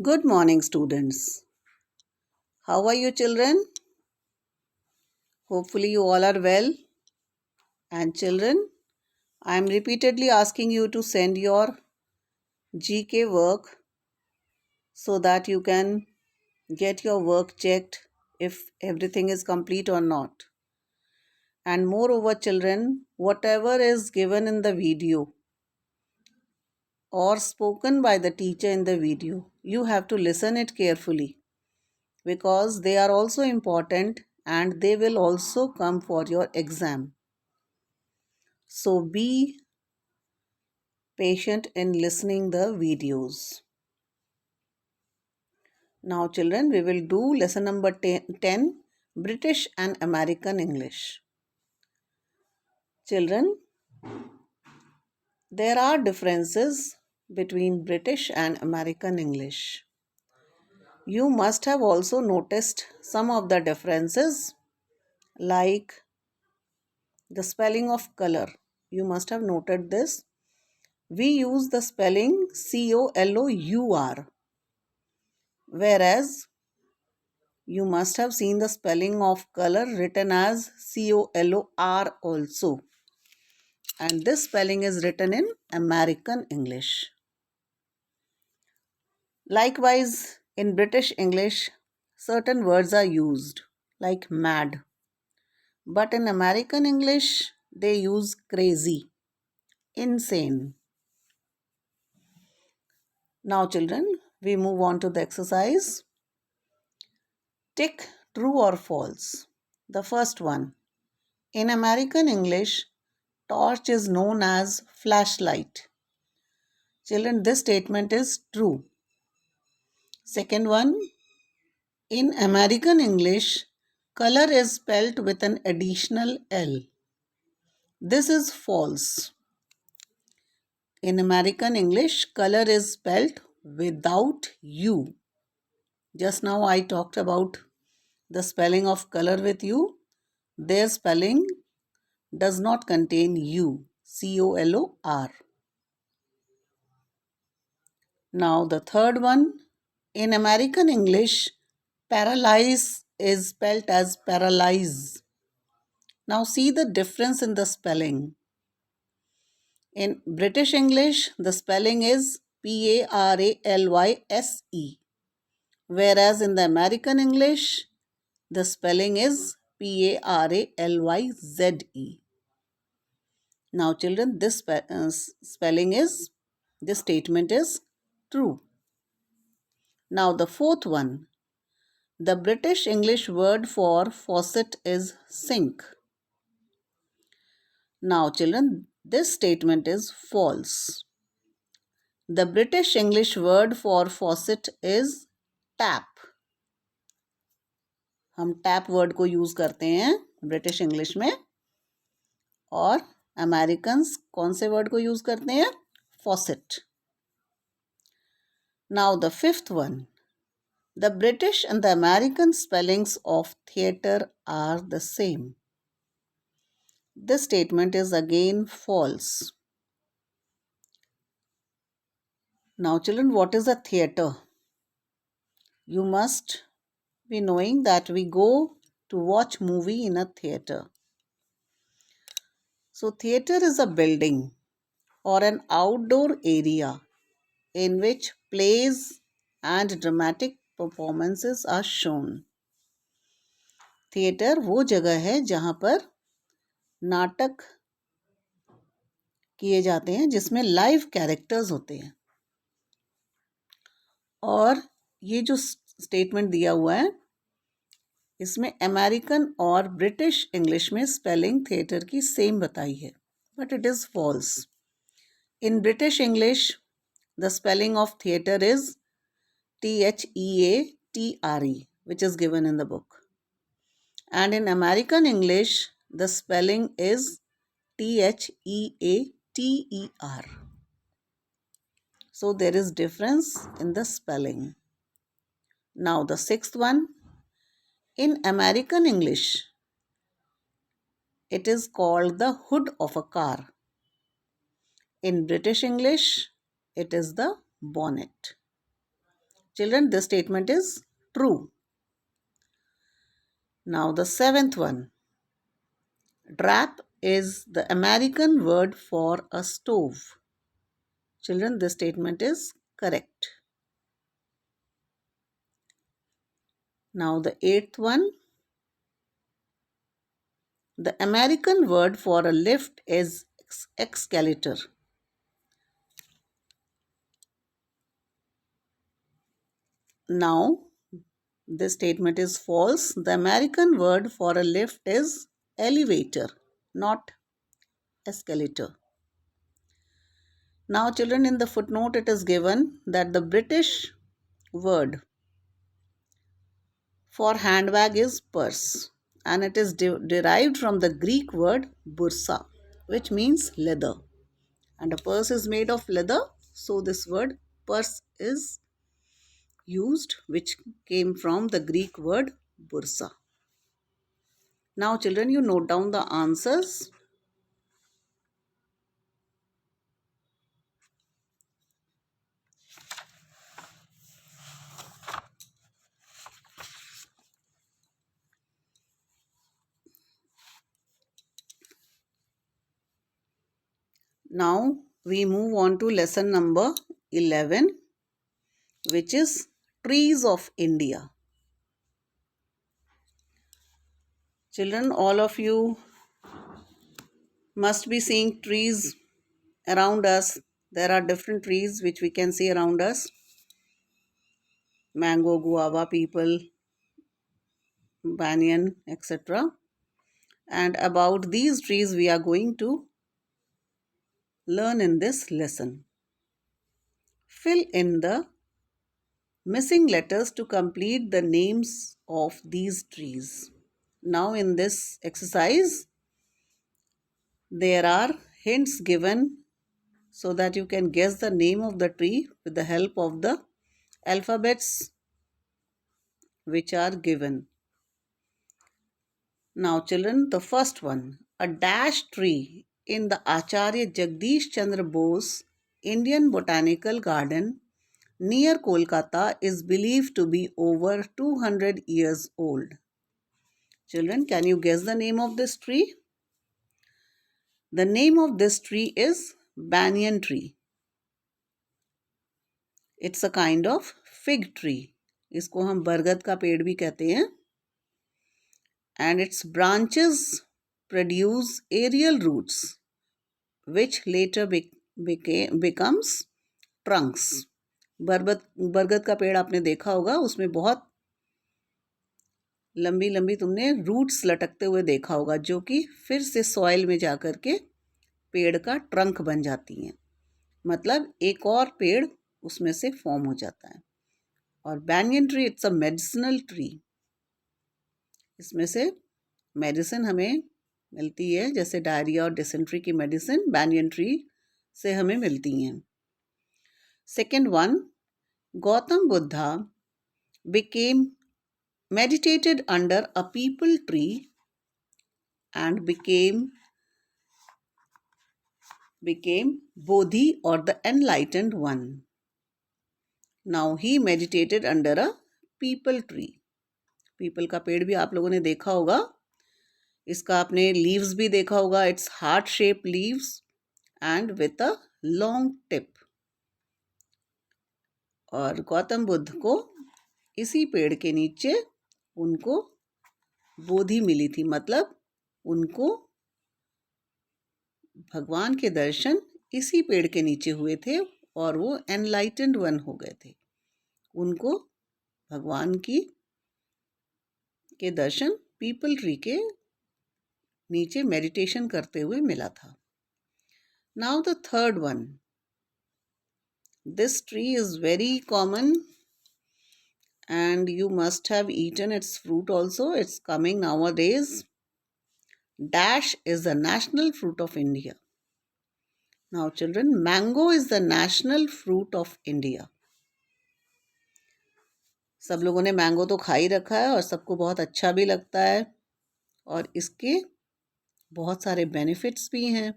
Good morning, students. How are you, children? Hopefully, you all are well. And, children, I am repeatedly asking you to send your GK work so that you can get your work checked if everything is complete or not. And moreover, children, whatever is given in the video or spoken by the teacher in the video, you have to listen it carefully because they are also important and they will also come for your exam. So be patient in listening the videos. Now children, we will do lesson number 10 British and American English. Children, there are differences between British and American English. You must have also noticed some of the differences like the spelling of color. You must have noted this. We use the spelling COLOUR, whereas you must have seen the spelling of color written as COLOR also. And this spelling is written in American English. Likewise, in British English, certain words are used, like mad. But in American English, they use crazy, insane. Now, children, we move on to the exercise. Tick true or false. The first one. In American English, torch is known as flashlight. Children, this statement is true. Second one, in American English, color is spelt with an additional L. This is false. In American English, color is spelt without U. Just now I talked about the spelling of color with you. Their spelling does not contain U, COLOR. Now the third one, in American English, paralyze is spelt as paralyze. Now see the difference in the spelling. In British English, the spelling is PARALYSE, whereas in the American English, the spelling is PARALYZE. Now children, this statement is true. Now the fourth one, the British English word for faucet is sink. Now, children, this statement is false. The British English word for faucet is tap. हम tap word को use करते हैं British English में और Americans कौन से word को use करते हैं? Faucet. Now the fifth one. The British and the American spellings of theatre are the same. This statement is again false. Now children, what is a theatre? You must be knowing that we go to watch movie in a theatre. So theatre is a building or an outdoor area in which plays and dramatic performances are shown. Theatre वो जगह है जहाँ पर नाटक किए जाते हैं जिसमें लाइव कैरेक्टर्स होते हैं. और ये जो स्टेटमेंट दिया हुआ है इसमें अमेरिकन और ब्रिटिश इंग्लिश में स्पेलिंग थिएटर की सेम बताई है, but it is false. In British English the spelling of theatre is THEATRE, which is given in the book. And in American English, the spelling is THEATER. So there is difference in the spelling. Now the sixth one, in American English, it is called the hood of a car. In British English, it is the bonnet. Children, this statement is true. Now the seventh one. Drap is the American word for a stove. Children, this statement is correct. Now the eighth one. The American word for a lift is escalator. Now, this statement is false. The American word for a lift is elevator, not escalator. Now, children, in the footnote, it is given that the British word for handbag is purse, and it is derived from the Greek word bursa, which means leather. And a purse is made of leather, so this word purse is used, which came from the Greek word bursa. Now, children, you note down the answers. Now, we move on to lesson number 11, which is Trees of India. Children, all of you must be seeing trees around us. There are different trees which we can see around us. Mango, guava, peepal, banyan, etc. And about these trees we are going to learn in this lesson. Fill in the missing letters to complete the names of these trees. Now in this exercise, there are hints given so that you can guess the name of the tree with the help of the alphabets which are given. Now children, the first one, a dash tree in the Acharya Jagdish Chandra Bose Indian Botanical Garden near Kolkata is believed to be over 200 years old. Children, can you guess the name of this tree? The name of this tree is banyan tree. It's a kind of fig tree. इसको हम बरगद का पेड़ भी कहते हैं. And its branches produce aerial roots, which later becomes trunks. बरगद का पेड़ आपने देखा होगा, उसमें बहुत लंबी लंबी तुमने रूट्स लटकते हुए देखा होगा, जो कि फिर से सॉइल में जाकर के पेड़ का ट्रंक बन जाती हैं. मतलब एक और पेड़ उसमें से फॉर्म हो जाता है. और banyan tree it's a medicinal tree. इसमें से मेडिसिन हमें मिलती है, जैसे डायरिया और डिसेंट्री की मेडिसिन बैनियन ट्री से हमें मिलती हैं. Second one, Gautam Buddha became meditated under a peepal tree and became Bodhi or the enlightened one. Now he meditated under a peepal tree. People का पेड़ भी आप लोगों ने देखा होगा. इसका आपने लीव्स भी देखा होगा. Its heart shape leaves and with a long tip. और गौतम बुद्ध को इसी पेड़ के नीचे उनको बोधि मिली थी. मतलब उनको भगवान के दर्शन इसी पेड़ के नीचे हुए थे और वो एनलाइटेंड वन हो गए थे. उनको भगवान के दर्शन पीपल ट्री के नीचे मेडिटेशन करते हुए मिला था. Now the third one. This tree is very common and you must have eaten its fruit also. It's coming nowadays. Dash is the national fruit of India. Now children, mango is the national fruit of India. सब लोगों ने mango तो खा ही रखा है और सबको बहुत अच्छा भी लगता है और इसके बहुत सारे बेनिफिट्स भी हैं.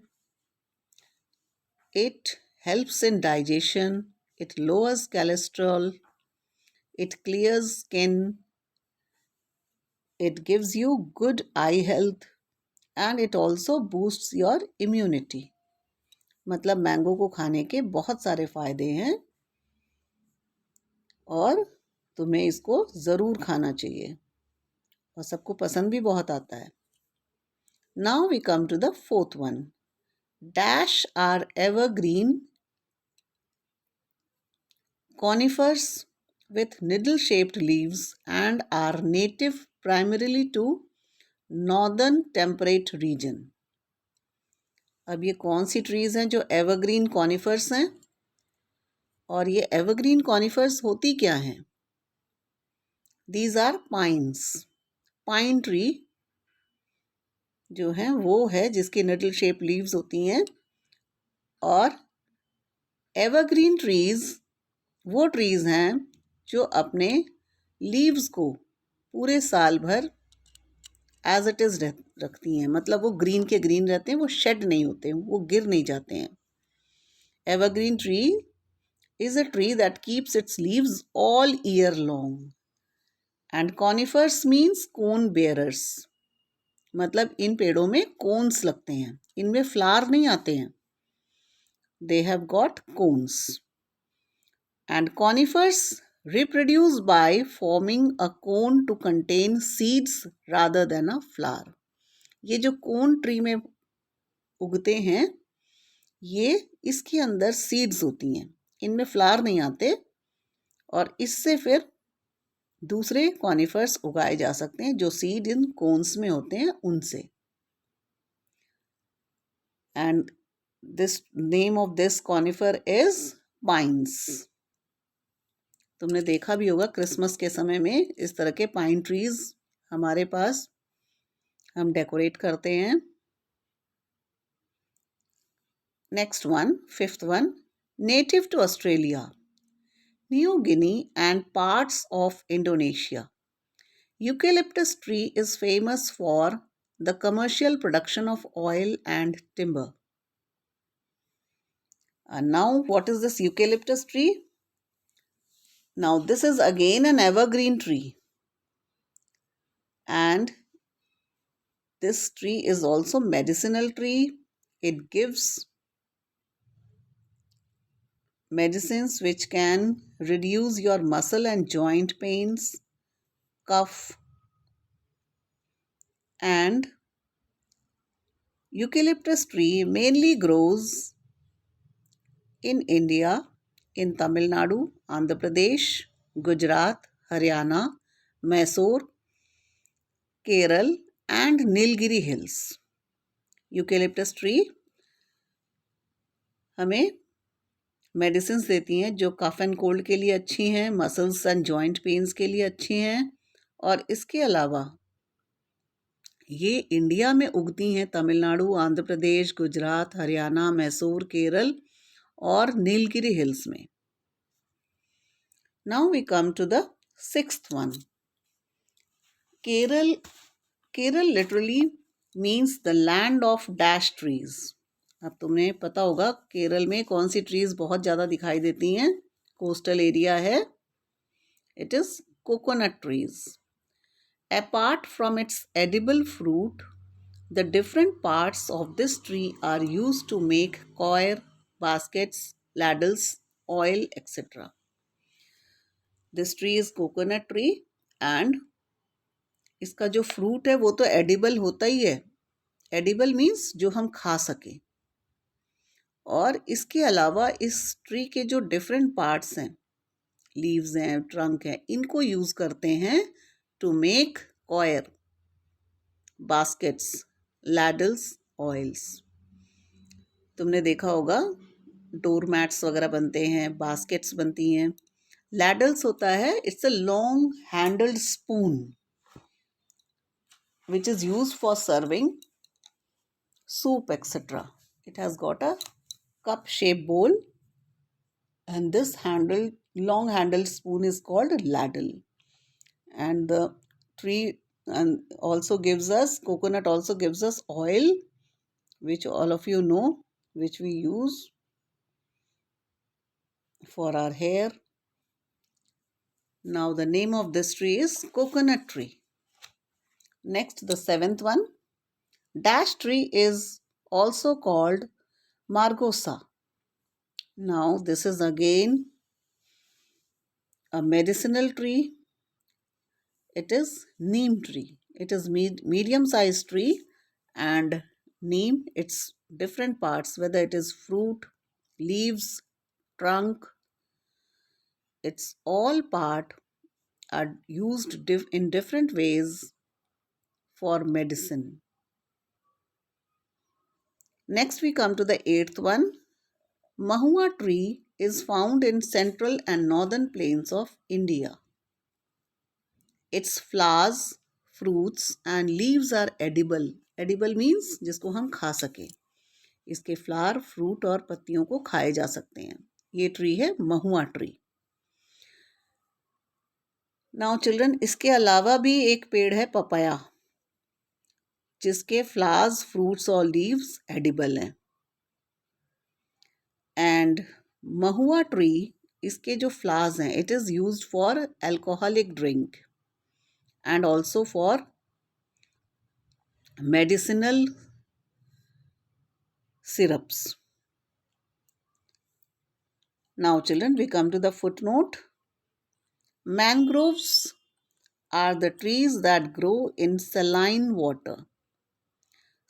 It helps in digestion, it lowers cholesterol, it clears skin, it gives you good eye health, and it also boosts your immunity. मतलब मैंगो को खाने के बहुत सारे फायदे हैं और तुम्हें इसको ज़रूर खाना चाहिए और सबको पसंद भी बहुत आता है. Now we come to the fourth one. Dash are evergreen conifers with needle-shaped leaves and are native primarily to northern temperate region. अब ये कौन सी ट्रीज हैं जो एवरग्रीन कॉनिफर्स हैं और ये एवरग्रीन कॉनिफर्स होती क्या हैं? These are pines. Pine tree जो है वो है जिसकी निडल शेप लीव्स होती हैं और एवरग्रीन ट्रीज वो ट्रीज हैं जो अपने लीव्स को पूरे साल भर एज इट इज रखती हैं. मतलब वो ग्रीन के ग्रीन रहते हैं, वो शेड नहीं होते हैं, वो गिर नहीं जाते हैं. Evergreen tree is a tree that keeps its leaves all year long. And conifers means cone bearers. मतलब इन पेड़ों में कोन्स लगते हैं, इनमें फ्लावर नहीं आते हैं. They have got cones. And conifers reproduce by forming a cone to contain seeds rather than a flower. ये जो कोन ट्री में उगते हैं ये इसके अंदर सीड्स होती हैं, इनमें फ्लावर नहीं आते और इससे फिर दूसरे कॉनिफर्स उगाए जा सकते हैं जो सीड इन कोन्स में होते हैं उनसे. And this name of this conifer is pines. तुमने देखा भी होगा क्रिसमस के समय में इस तरह के पाइन ट्रीज हमारे पास हम डेकोरेट करते हैं. Next one, fifth one, native to Australia, New Guinea and parts of Indonesia. Eucalyptus tree is famous for the commercial production of oil and timber. And now, what is this eucalyptus tree? Now, this is again an evergreen tree. And this tree is also medicinal tree. It gives medicines which can reduce your muscle and joint pains, cough, and eucalyptus tree mainly grows in India, in Tamil Nadu, Andhra Pradesh, Gujarat, Haryana, Mysore, Kerala and Nilgiri Hills. Eucalyptus tree हमें medicines देती हैं जो cough and cold के लिए अच्छी हैं, muscles and joint pains के लिए अच्छी हैं और इसके अलावा ये इंडिया में उगती हैं तमिलनाडु, आंध्र प्रदेश, गुजरात, हरियाणा, मैसूर, केरल और नीलगिरी हिल्स में. Now we come to the sixth one. Kerala literally means the land of dash trees. अब तुम्हें पता होगा केरल में कौन सी ट्रीज बहुत ज़्यादा दिखाई देती हैं. कोस्टल एरिया है. It is coconut trees. Apart from its edible fruit, the different parts of this tree are used to make coir, baskets, ladles, oil, etc. This tree is coconut tree and इसका जो fruit है वो तो edible होता ही है. Edible means जो हम खा सकें. और इसके अलावा इस ट्री के जो डिफरेंट पार्ट्स हैं, लीव्स हैं, ट्रंक हैं, इनको यूज़ करते हैं to make coir, baskets, ladles, oils. तुमने देखा होगा डोर मैट्स वगैरह बनते हैं, बास्केट्स बनती हैं. लैडल्स होता है, it's a long handled spoon which is used for serving soup, etc. It has got a cup shaped bowl and this long handled spoon is called ladle. And the tree and also gives us, coconut also gives us oil, which all of you know, which we use for our hair. Now the name of this tree is coconut tree. Next, the seventh one. Dash tree is also called margosa. Now this is again a medicinal tree. It is neem tree. It is medium sized tree, and neem, its different parts, whether it is fruit, leaves, trunk, its all part are used in different ways for medicine. Next we come to the eighth one. Mahua tree is found in central and northern plains of India. Its flowers, fruits and leaves are edible. Edible means जिसको हम खा सकें. इसके flower, fruit और पत्तियों को खाए जा सकते हैं. ये ट्री है महुआ ट्री. नाउ चिल्ड्रन, इसके अलावा भी एक पेड़ है पपाया, जिसके फ्लावर्स, फ्रूट्स और लीव्स एडिबल हैं. एंड महुआ ट्री, इसके जो फ्लावर्स हैं, it is used for alcoholic drink and also for medicinal syrups. Now children, we come to the footnote. Mangroves are the trees that grow in saline water.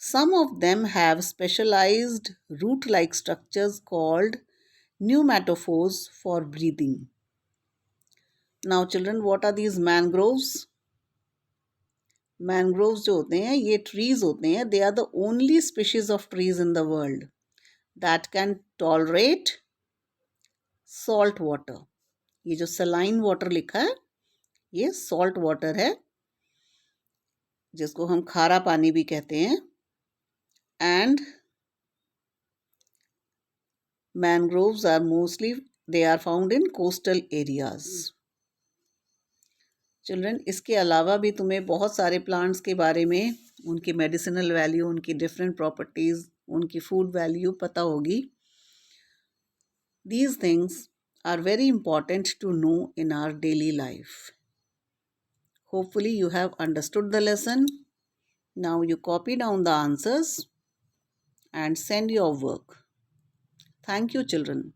Some of them have specialized root-like structures called pneumatophores for breathing. Now children, what are these mangroves? Mangroves जो होते हैं, ये trees होते हैं. They are the only species of trees in the world that can tolerate salt water. ये जो saline water लिखा है, ये सॉल्ट वाटर है, जिसको हम खारा पानी भी कहते हैं. And mangroves are mostly they are found in coastal areas. Children, इसके अलावा भी तुम्हें बहुत सारे प्लांट्स के बारे में, उनकी मेडिसिनल वैल्यू, उनकी डिफरेंट प्रॉपर्टीज़, उनकी फूड वैल्यू पता होगी. These things are very important to know in our daily life. Hopefully you have understood the lesson. Now you copy down the answers and send your work. Thank you, children.